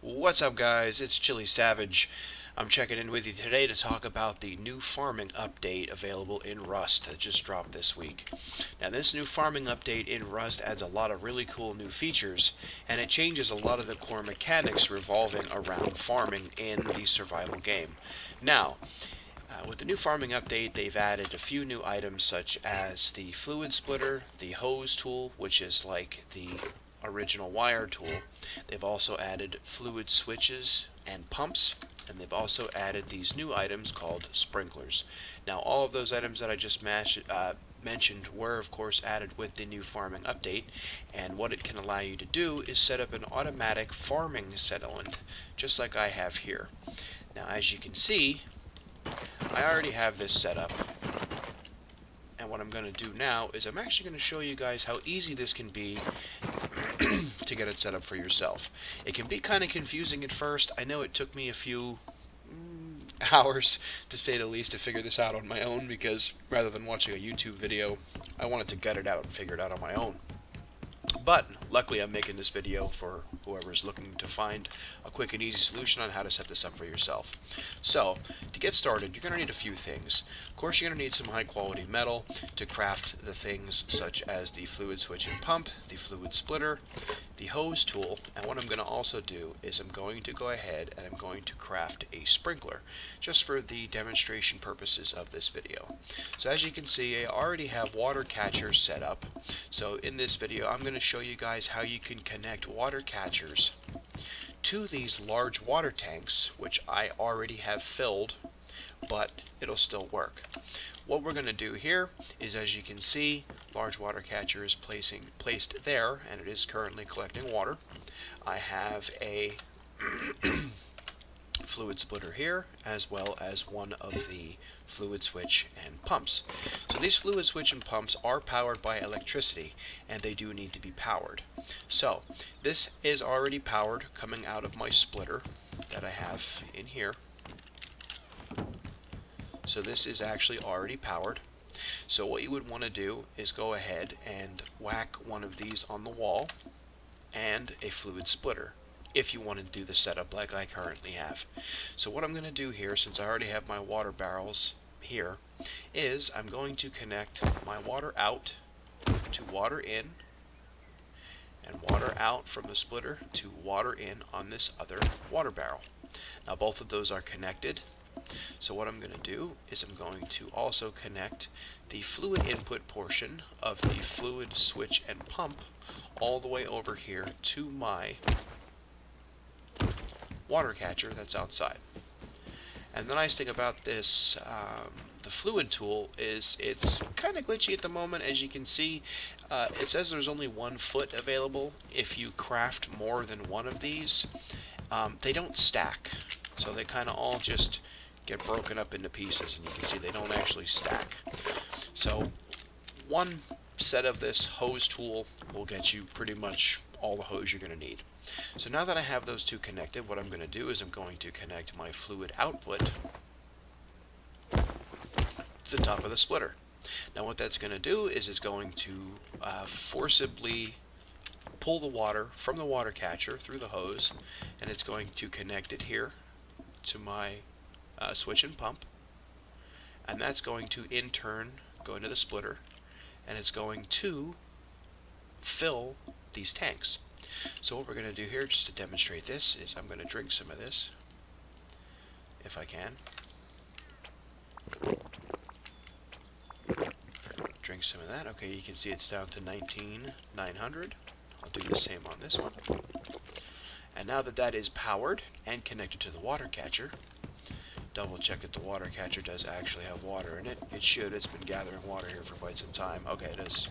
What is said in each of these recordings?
What's up, guys? It's Chili Savage. I'm checking in with you today to talk about the new farming update available in Rust that just dropped this week. Now, this new farming update in Rust adds a lot of really cool new features, and it changes a lot of the core mechanics revolving around farming in the survival game. Now, with the new farming update, they've added a few new items such as the fluid splitter, the hose tool, which is like the original wire tool. They've also added fluid switches and pumps, and they've also added these new items called sprinklers. Now, all of those items that I just mentioned were of course added with the new farming update, and what it can allow you to do is set up an automatic farming settlement, just like I have here. Now, as you can see, I already have this set up, and what I'm going to do now is I'm actually going to show you guys how easy this can be to get it set up for yourself. It can be kind of confusing at first. I know it took me a few hours, to say the least, to figure this out on my own, because rather than watching a YouTube video, I wanted to gut it out and figure it out on my own. But luckily I'm making this video for whoever's looking to find a quick and easy solution on how to set this up for yourself. So, to get started, you're going to need a few things. Of course, you're going to need some high quality metal to craft the things such as the fluid switch and pump, the fluid splitter, the hose tool, and what I'm going to also do is I'm going to go ahead and I'm going to craft a sprinkler, just for the demonstration purposes of this video. So as you can see, I already have water catchers set up. So in this video, I'm going to show you guys how you can connect water catchers to these large water tanks, which I already have filled, but it'll still work. What we're going to do here is, as you can see, large water catcher is placed there, and it is currently collecting water. I have a fluid splitter here, as well as one of the fluid switch and pumps. So these fluid switch and pumps are powered by electricity, and they do need to be powered. So this is already powered, coming out of my splitter that I have in here. So this is actually already powered. So what you would want to do is go ahead and whack one of these on the wall and a fluid splitter, if you want to do the setup like I currently have. So what I'm going to do here, since I already have my water barrels here, is I'm going to connect my water out to water in, and water out from the splitter to water in on this other water barrel. Now both of those are connected. So what I'm going to do is I'm going to also connect the fluid input portion of the fluid switch and pump all the way over here to my water catcher that's outside. And the nice thing about this, the fluid tool, is it's kind of glitchy at the moment. As you can see, it says there's only 1 foot available. If you craft more than one of these, they don't stack. So they kind of all just get broken up into pieces, and you can see they don't actually stack. So one set of this hose tool will get you pretty much all the hose you're going to need. So now that I have those two connected, what I'm going to do is I'm going to connect my fluid output to the top of the splitter. Now what that's going to do is it's going to forcibly pull the water from the water catcher through the hose, and it's going to connect it here to my switch and pump, and that's going to in turn go into the splitter, and it's going to fill these tanks. So what we're going to do here, just to demonstrate this, is I'm going to drink some of this, if I can. Drink some of that. Okay, you can see it's down to 19,900. I'll do the same on this one. And now that that is powered and connected to the water catcher, double check that the water catcher does actually have water in it. It should. It's been gathering water here for quite some time. Okay, it is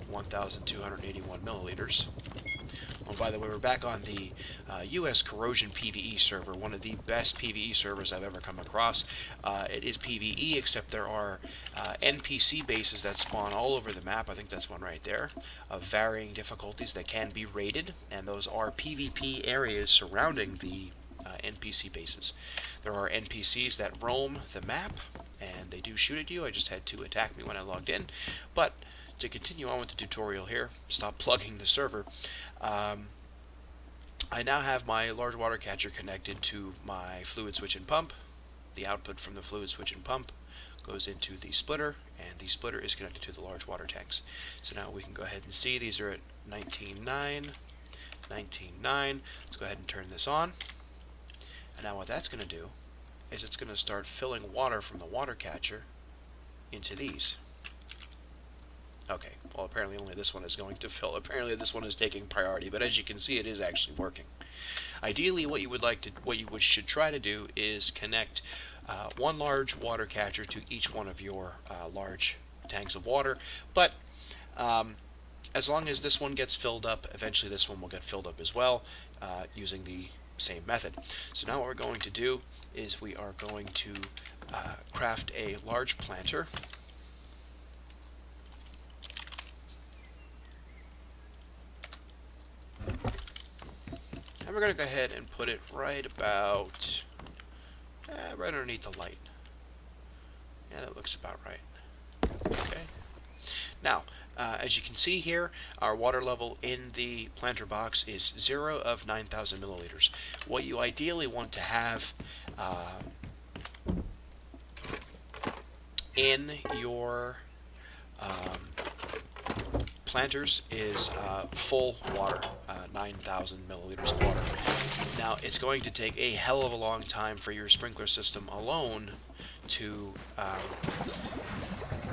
1,281 milliliters. Oh, by the way, we're back on the US Corrosion PvE server, one of the best PvE servers I've ever come across. It is PvE, except there are NPC bases that spawn all over the map. I think that's one right there, of varying difficulties that can be raided, and those are PvP areas surrounding the NPC bases. There are NPCs that roam the map, and they do shoot at you. I just had 2 attack me when I logged in. But to continue on with the tutorial here, stop plugging the server, I now have my large water catcher connected to my fluid switch and pump. The output from the fluid switch and pump goes into the splitter, and the splitter is connected to the large water tanks. So now we can go ahead and see these are at 19.9, 19.9. Let's go ahead and turn this on. And now what that's going to do is it's going to start filling water from the water catcher into these. Okay, well apparently only this one is going to fill. Apparently this one is taking priority, but as you can see it is actually working. Ideally what you should try to do is connect one large water catcher to each one of your large tanks of water, but as long as this one gets filled up, eventually this one will get filled up as well using the same method. So now what we're going to do is we are going to craft a large planter. And we're going to go ahead and put it right about, right underneath the light. Yeah, that looks about right. Okay. Now, as you can see here, our water level in the planter box is 0 of 9,000 milliliters. What you ideally want to have in your planters is full water, 9,000 milliliters of water. Now, it's going to take a hell of a long time for your sprinkler system alone to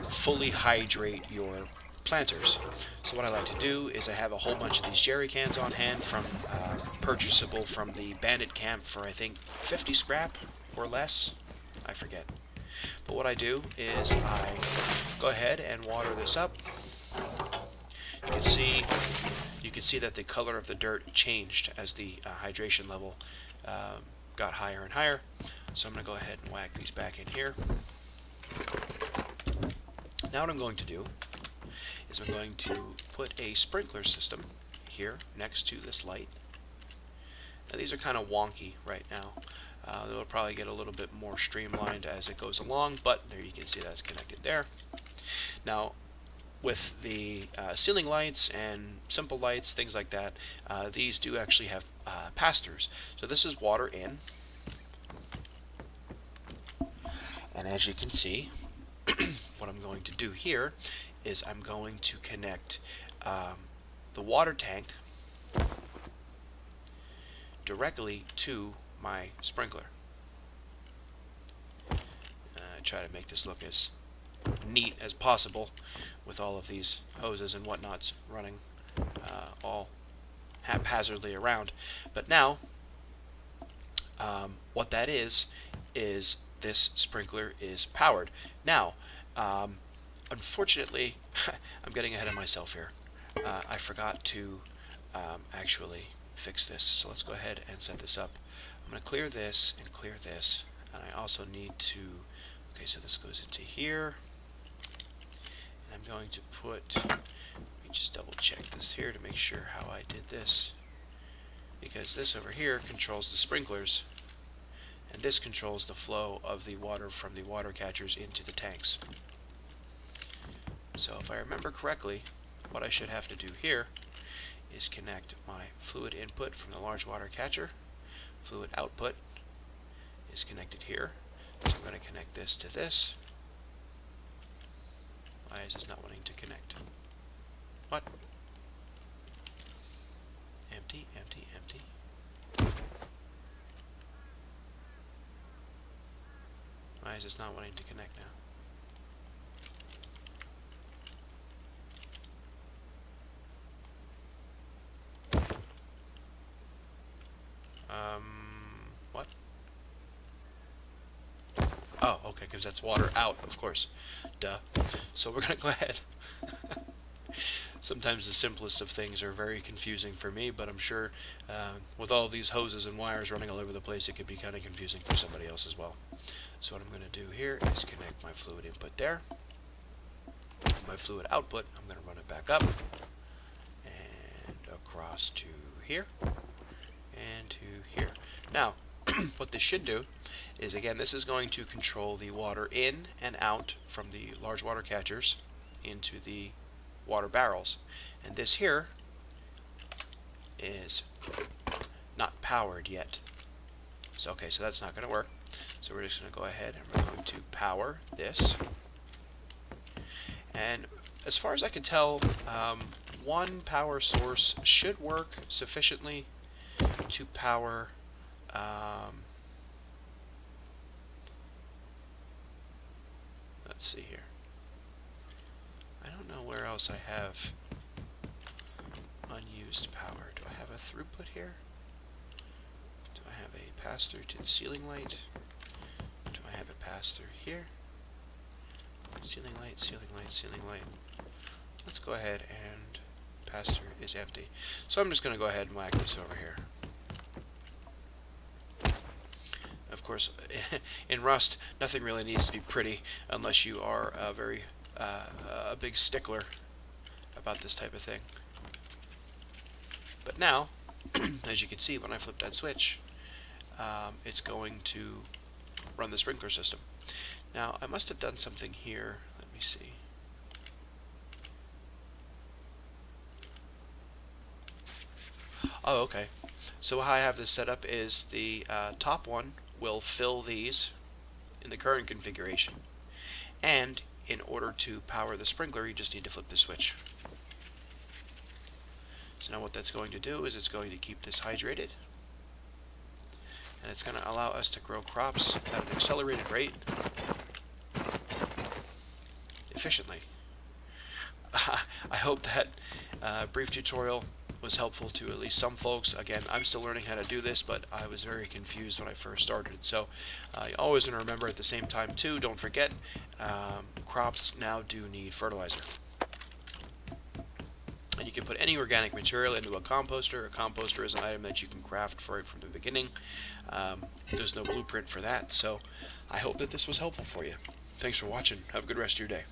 fully hydrate your planters. So what I like to do is I have a whole bunch of these jerry cans on hand from purchasable from the Bandit Camp for I think 50 scrap or less. I forget. But what I do is I go ahead and water this up. You can see that the color of the dirt changed as the hydration level got higher and higher. So I'm going to go ahead and whack these back in here. Now what I'm going to do is I'm going to put a sprinkler system here next to this light. Now these are kind of wonky right now. They'll probably get a little bit more streamlined as it goes along, but there you can see that's connected there. Now with the ceiling lights and simple lights, things like that, these do actually have pass-throughs. So this is water in, and as you can see, what I'm going to do here is I'm going to connect the water tank directly to my sprinkler. Try to make this look as neat as possible with all of these hoses and whatnots running all haphazardly around. But now what that is this sprinkler is powered. Now unfortunately I'm getting ahead of myself here. I forgot to actually fix this, so let's go ahead and set this up. I'm going to clear this and clear this, and I also need to, okay, so this goes into here, and I'm going to put, let me just double check this here to make sure how I did this, because this over here controls the sprinklers, and this controls the flow of the water from the water catchers into the tanks. So if I remember correctly, what I should have to do here is connect my fluid input from the large water catcher. Fluid output is connected here. So I'm going to connect this to this. Why is this not wanting to connect? What? Empty, empty, empty. Why is this not wanting to connect now? What? Oh, okay, because that's water out, of course. Duh. So we're going to go ahead. Sometimes the simplest of things are very confusing for me, but I'm sure with all these hoses and wires running all over the place, it could be kind of confusing for somebody else as well. So what I'm going to do here is connect my fluid input there. My fluid output, I'm going to run it back up and across to here and to here. Now, what this should do is, again, this is going to control the water in and out from the large water catchers into the water barrels. And this here is not powered yet. So okay, so that's not going to work. So we're just going to go ahead and we're going to power this. And as far as I can tell, one power source should work sufficiently to power let's see here. I don't know where else I have unused power. Do I have a throughput here? Do I have a pass-through to the ceiling light? Do I have a pass-through here? Ceiling light, ceiling light, ceiling light. Let's go ahead and pass-through is empty. So I'm just going to go ahead and whack this over here. Of course, in Rust, nothing really needs to be pretty unless you are a big stickler about this type of thing. But now, as you can see, when I flip that switch, it's going to run the sprinkler system. Now, I must have done something here. Let me see. Oh, okay. So how I have this set up is the top one will fill these in the current configuration. And in order to power the sprinkler, you just need to flip the switch. So now what that's going to do is it's going to keep this hydrated. And it's going to allow us to grow crops at an accelerated rate efficiently. I hope that brief tutorial was helpful to at least some folks. Again, I'm still learning how to do this, but I was very confused when I first started. So you always want to remember at the same time too, don't forget, crops now do need fertilizer. And you can put any organic material into a composter. A composter is an item that you can craft for it from the beginning. There's no blueprint for that, so I hope that this was helpful for you. Thanks for watching. Have a good rest of your day.